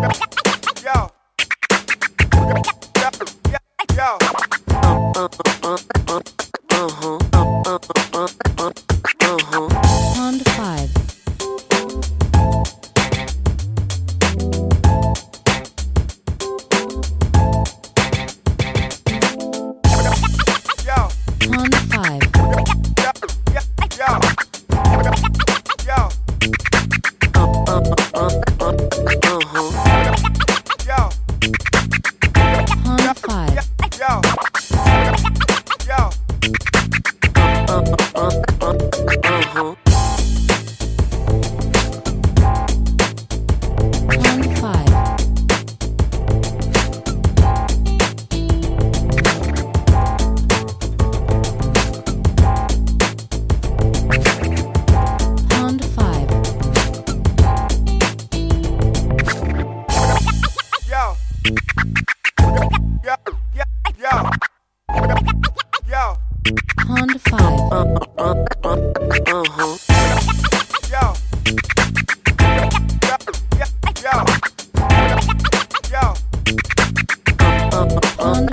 Yo. Yo. Honda 5. Yo. Honda 5. Yo. Yo. Yo. Honda 5. Yo. Yo. Honda 5. Honda 5. Yo. Yo. Yo. Yo. Honda 5. Yo. Yo. Yo. Honda